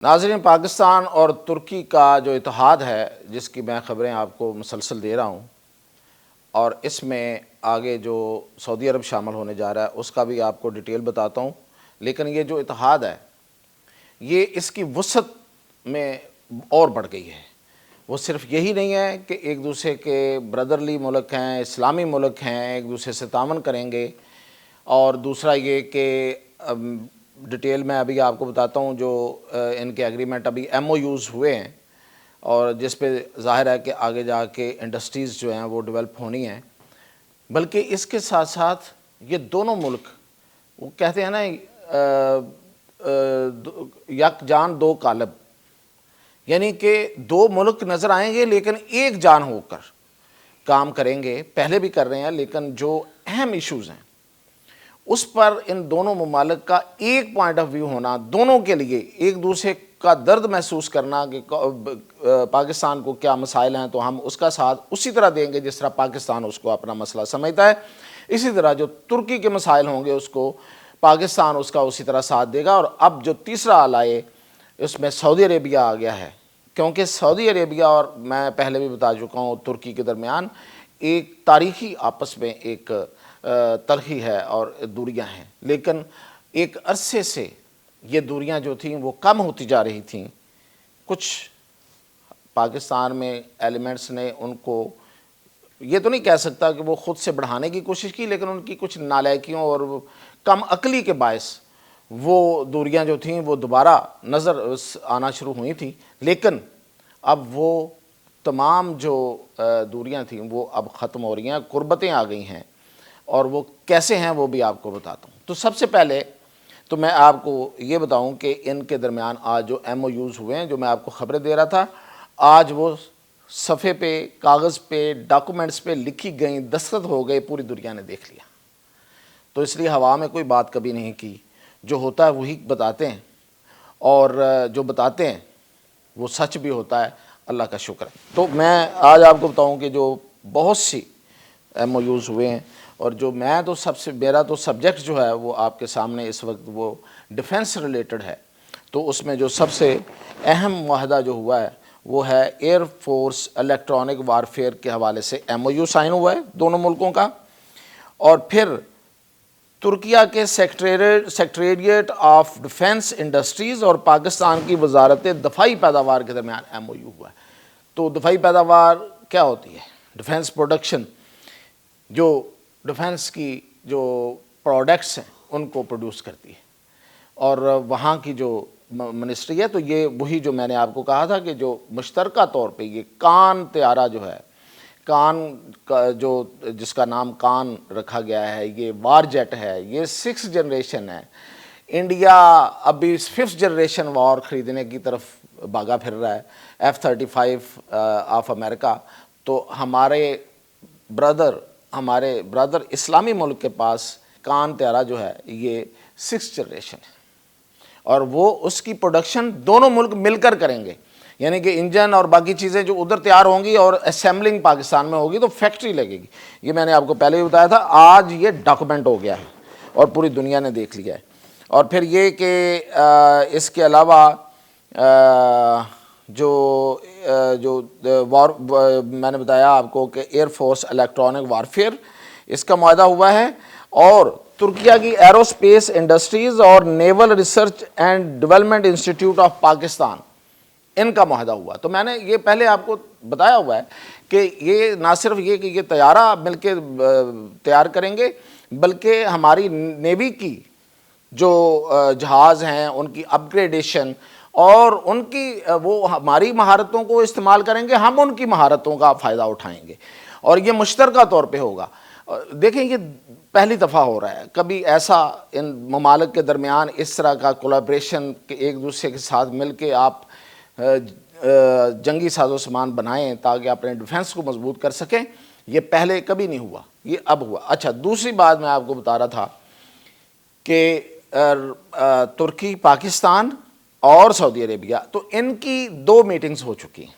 ناظرین، پاکستان اور ترکی کا جو اتحاد ہے جس کی میں خبریں آپ کو مسلسل دے رہا ہوں، اور اس میں آگے جو سعودی عرب شامل ہونے جا رہا ہے اس کا بھی آپ کو ڈیٹیل بتاتا ہوں. لیکن یہ جو اتحاد ہے یہ اس کی وسعت میں اور بڑھ گئی ہے. وہ صرف یہی نہیں ہے کہ ایک دوسرے کے برادرلی ملک ہیں، اسلامی ملک ہیں، ایک دوسرے سے تعاون کریں گے. اور دوسرا یہ کہ ڈیٹیل میں ابھی آپ کو بتاتا ہوں جو ان کے ایگریمنٹ ابھی ایم او یوز ہوئے ہیں، اور جس پہ ظاہر ہے کہ آگے جا کے انڈسٹریز جو ہیں وہ ڈیولپ ہونی ہیں. بلکہ اس کے ساتھ ساتھ یہ دونوں ملک، وہ کہتے ہیں نا یک جان دو قالب، یعنی کہ دو ملک نظر آئیں گے لیکن ایک جان ہو کر کام کریں گے. پہلے بھی کر رہے ہیں، لیکن جو اہم ایشوز ہیں اس پر ان دونوں ممالک کا ایک پوائنٹ آف ویو ہونا، دونوں کے لیے ایک دوسرے کا درد محسوس کرنا کہ پاکستان کو کیا مسائل ہیں تو ہم اس کا ساتھ اسی طرح دیں گے جس طرح پاکستان اس کو اپنا مسئلہ سمجھتا ہے. اسی طرح جو ترکی کے مسائل ہوں گے اس کو پاکستان اس کا اسی طرح ساتھ دے گا. اور اب جو تیسرا آلائے اس میں سعودی عربیہ آ گیا ہے، کیونکہ سعودی عربیہ اور میں پہلے بھی بتا چکا ہوں ترکی کے درمیان ایک تاریخی آپس میں ایک تلخی ہے اور دوریاں ہیں. لیکن ایک عرصے سے یہ دوریاں جو تھیں وہ کم ہوتی جا رہی تھیں. کچھ پاکستان میں ایلیمنٹس نے ان کو، یہ تو نہیں کہہ سکتا کہ وہ خود سے بڑھانے کی کوشش کی، لیکن ان کی کچھ نالائکیوں اور کم عقلی کے باعث وہ دوریاں جو تھیں وہ دوبارہ نظر آنا شروع ہوئی تھیں. لیکن اب وہ تمام جو دوریاں تھیں وہ اب ختم ہو رہی ہیں، قربتیں آ گئی ہیں. اور وہ کیسے ہیں وہ بھی آپ کو بتاتا ہوں. تو سب سے پہلے تو میں آپ کو یہ بتاؤں کہ ان کے درمیان آج جو ایم او یوز ہوئے ہیں، جو میں آپ کو خبریں دے رہا تھا، آج وہ صفحے پہ، کاغذ پہ، ڈاکومنٹس پہ لکھی گئیں، دستخط ہو گئے، پوری دنیا نے دیکھ لیا. تو اس لیے ہوا میں کوئی بات کبھی نہیں کی، جو ہوتا ہے وہی بتاتے ہیں، اور جو بتاتے ہیں وہ سچ بھی ہوتا ہے. اللہ کا شکر ہے. تو میں آج آپ کو بتاؤں کہ جو بہت سی ایم او یوز ہوئے ہیں، اور جو میں تو میرا تو سبجیکٹ جو ہے وہ آپ کے سامنے اس وقت وہ ڈیفنس ریلیٹڈ ہے. تو اس میں جو سب سے اہم معاہدہ جو ہوا ہے وہ ہے ایئر فورس الیکٹرانک وارفیئر کے حوالے سے ایم او یو سائن ہوا ہے دونوں ملکوں کا. اور پھر ترکیہ کے سیکریٹریٹ آف ڈیفنس انڈسٹریز اور پاکستان کی وزارت دفاعی پیداوار کے درمیان ایم او یو ہوا ہے. تو دفاعی پیداوار کیا ہوتی ہے؟ ڈیفنس پروڈکشن، جو ڈیفنس کی جو پروڈکٹس ہیں ان کو پروڈیوس کرتی ہے. اور وہاں کی جو منسٹری ہے، تو یہ وہی جو میں نے آپ کو کہا تھا کہ جو مشترکہ طور پہ یہ کان طیارہ جو ہے، کان کا جو جس کا نام کان رکھا گیا ہے، یہ وار جیٹ ہے، یہ 6 جنریشن ہے. انڈیا ابھی 5th جنریشن وار خریدنے کی طرف بھاگا پھر رہا ہے، F-35 آف امریکہ. تو ہمارے برادر اسلامی ملک کے پاس کان طیارہ جو ہے یہ 6th جنریشن ہے، اور وہ اس کی پروڈکشن دونوں ملک مل کر کریں گے. یعنی کہ انجن اور باقی چیزیں جو ادھر تیار ہوں گی اور اسمبلنگ پاکستان میں ہوگی، تو فیکٹری لگے گی. یہ میں نے آپ کو پہلے بھی بتایا تھا. آج یہ ڈاکومنٹ ہو گیا ہے اور پوری دنیا نے دیکھ لیا ہے. اور پھر یہ کہ اس کے علاوہ جو میں نے بتایا آپ کو کہ ایئر فورس الیکٹرانک وارفیئر، اس کا معاہدہ ہوا ہے. اور ترکیہ کی ایرو اسپیس انڈسٹریز اور naval research and development institute of Pakistan, ان کا معاہدہ ہوا. تو میں نے یہ پہلے آپ کو بتایا ہوا ہے کہ یہ نہ صرف یہ کہ یہ طیارہ مل کے تیار کریں گے، بلکہ ہماری نیوی کی جو جہاز ہیں ان کی اپ گریڈیشن اور ان کی وہ ہماری مہارتوں کو استعمال کریں گے، ہم ان کی مہارتوں کا فائدہ اٹھائیں گے، اور یہ مشترکہ طور پہ ہوگا. دیکھیں یہ پہلی دفعہ ہو رہا ہے، کبھی ایسا ان ممالک کے درمیان اس طرح کا کولیبریشن کہ ایک دوسرے کے ساتھ مل کے آپ جنگی ساز و سامان بنائیں تاکہ اپنے ڈیفنس کو مضبوط کر سکیں. یہ پہلے کبھی نہیں ہوا، یہ اب ہوا. اچھا، دوسری بات میں آپ کو بتا رہا تھا کہ ترکی، پاکستان اور سعودی عربیہ، تو ان کی 2 میٹنگز ہو چکی ہیں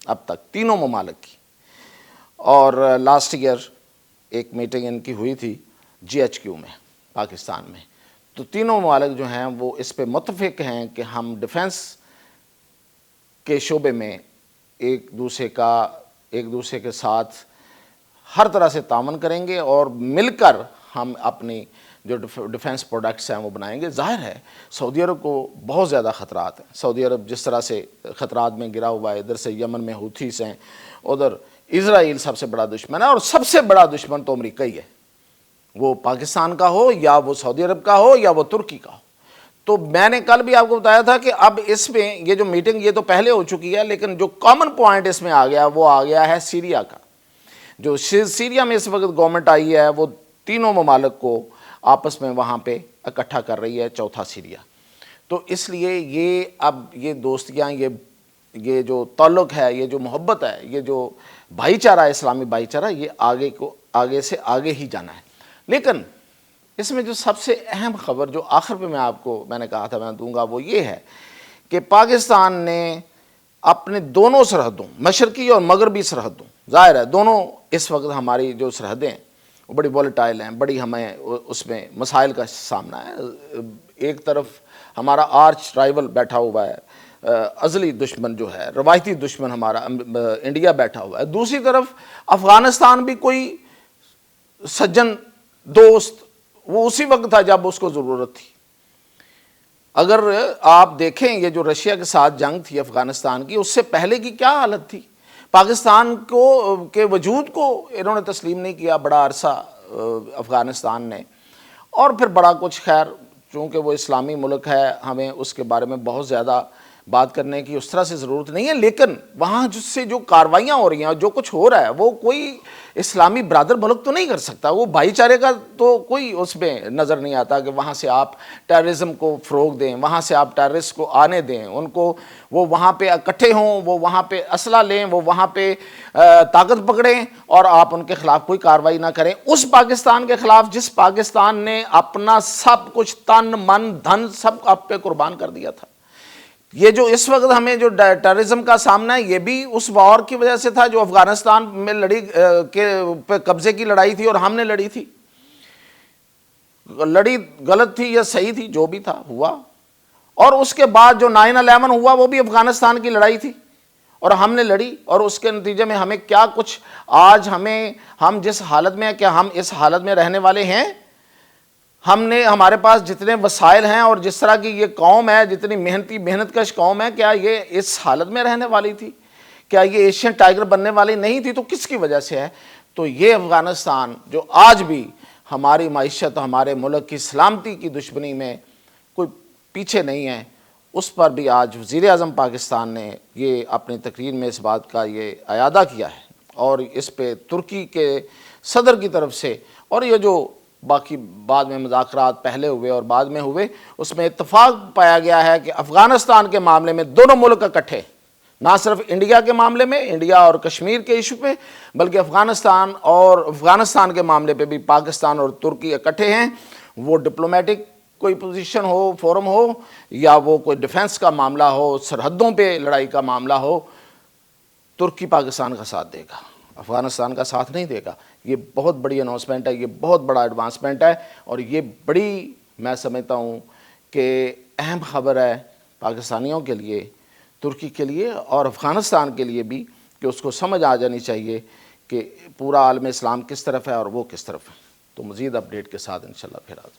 اب تک، تینوں ممالک کی. اور لاسٹ ایئر ایک میٹنگ ان کی ہوئی تھی GHQ میں پاکستان میں. تو تینوں ممالک جو ہیں وہ اس پہ متفق ہیں کہ ہم ڈیفنس کے شعبے میں ایک دوسرے کے ساتھ ہر طرح سے تعاون کریں گے اور مل کر ہم اپنی جو ڈیفنس پروڈکٹس ہیں وہ بنائیں گے۔ ظاہر ہے سعودی عرب کو بہت زیادہ خطرات ہیں، سعودی عرب جس طرح سے خطرات میں گرا ہوا ہے، ادھر سے یمن میں ہوتھیز ہیں، ادھر اسرائیل سب سے بڑا دشمن ہے، اور سب سے بڑا دشمن تو امریکہ ہی ہے، وہ پاکستان کا ہو یا وہ سعودی عرب کا ہو یا وہ ترکی کا ہو۔ تو میں نے کل بھی آپ کو بتایا تھا کہ اب اس میں یہ جو میٹنگ یہ تو پہلے ہو چکی ہے، لیکن جو کامن پوائنٹ اس میں آ گیا وہ آ گیا ہے سیریا کا۔ جو سیریا میں اس وقت گورنمنٹ آئی ہے وہ تینوں ممالک کو آپس میں وہاں پہ اکٹھا کر رہی ہے، چوتھا سیریا۔ تو اس لیے یہ اب یہ دوستیاں، یہ جو تعلق ہے، یہ جو محبت ہے، یہ جو بھائی چارہ ہے، اسلامی بھائی چارہ، یہ آگے سے آگے ہی جانا ہے۔ لیکن اس میں جو سب سے اہم خبر جو آخر پہ میں نے کہا تھا میں دوں گا وہ یہ ہے کہ پاکستان نے اپنے دونوں سرحدوں، مشرقی اور مغربی سرحدوں، ظاہر ہے دونوں اس وقت ہماری جو سرحدیں ہیں وہ بڑی وولٹائل ہیں، بڑی ہمیں اس میں مسائل کا سامنا ہے۔ ایک طرف ہمارا آرچ رائیول بیٹھا ہوا ہے، ازلی دشمن جو ہے، روایتی دشمن ہمارا انڈیا بیٹھا ہوا ہے، دوسری طرف افغانستان بھی کوئی سجن دوست وہ اسی وقت تھا جب اس کو ضرورت تھی۔ اگر آپ دیکھیں یہ جو رشیا کے ساتھ جنگ تھی افغانستان کی، اس سے پہلے کی کیا حالت تھی، پاکستان کے وجود کو انہوں نے تسلیم نہیں کیا بڑا عرصہ افغانستان نے، اور پھر بڑا کچھ، خیر چونکہ وہ اسلامی ملک ہے ہمیں اس کے بارے میں بہت زیادہ بات کرنے کی اس طرح سے ضرورت نہیں ہے، لیکن وہاں جس سے جو کاروائیاں ہو رہی ہیں اور جو کچھ ہو رہا ہے وہ کوئی اسلامی برادر ملک تو نہیں کر سکتا، وہ بھائی چارے کا تو کوئی اس میں نظر نہیں آتا کہ وہاں سے آپ ٹیررزم کو فروغ دیں، وہاں سے آپ ٹیررسٹ کو آنے دیں، ان کو وہ وہاں پہ اکٹھے ہوں، وہ وہاں پہ اسلحہ لیں، وہ وہاں پہ طاقت پکڑیں اور آپ ان کے خلاف کوئی کارروائی نہ کریں۔ اس پاکستان کے خلاف جس پاکستان نے اپنا سب کچھ تن من دھن سب آپ پہ قربان کر دیا تھا، یہ جو اس وقت ہمیں جو ٹیررزم کا سامنا ہے یہ بھی اس وار کی وجہ سے تھا جو افغانستان میں پہ قبضے کی لڑائی تھی اور ہم نے لڑی تھی، لڑی غلط تھی یا صحیح تھی، جو بھی تھا ہوا، اور اس کے بعد جو 9/11 ہوا وہ بھی افغانستان کی لڑائی تھی اور ہم نے لڑی، اور اس کے نتیجے میں ہمیں کیا کچھ آج ہم جس حالت میں ہیں، کیا ہم اس حالت میں رہنے والے ہیں؟ ہمارے پاس جتنے وسائل ہیں اور جس طرح کی یہ قوم ہے، جتنی محنت کش قوم ہے، کیا یہ اس حالت میں رہنے والی تھی؟ کیا یہ ایشین ٹائیگر بننے والی نہیں تھی؟ تو کس کی وجہ سے ہے؟ تو یہ افغانستان جو آج بھی ہماری معیشت، ہمارے ملک کی سلامتی کی دشمنی میں کوئی پیچھے نہیں ہے، اس پر بھی آج وزیر اعظم پاکستان نے یہ اپنی تقریر میں اس بات کا یہ اعادہ کیا ہے، اور اس پہ ترکی کے صدر کی طرف سے، اور یہ جو باقی بعد میں مذاکرات پہلے ہوئے اور بعد میں ہوئے، اس میں اتفاق پایا گیا ہے کہ افغانستان کے معاملے میں دونوں ملک اکٹھے، نہ صرف انڈیا کے معاملے میں، انڈیا اور کشمیر کے ایشو پہ، بلکہ افغانستان کے معاملے پہ بھی پاکستان اور ترکی اکٹھے ہیں۔ وہ ڈپلومیٹک کوئی پوزیشن ہو، فورم ہو، یا وہ کوئی ڈیفنس کا معاملہ ہو، سرحدوں پہ لڑائی کا معاملہ ہو، ترکی پاکستان کا ساتھ دے گا، افغانستان کا ساتھ نہیں دے گا۔ یہ بہت بڑی اناؤنسمنٹ ہے، یہ بہت بڑا ایڈوانسمنٹ ہے، اور یہ بڑی میں سمجھتا ہوں کہ اہم خبر ہے پاکستانیوں کے لیے، ترکی کے لیے اور افغانستان کے لیے بھی، کہ اس کو سمجھ آ جانی چاہیے کہ پورا عالم اسلام کس طرف ہے اور وہ کس طرف ہے۔ تو مزید اپڈیٹ کے ساتھ انشاءاللہ پھر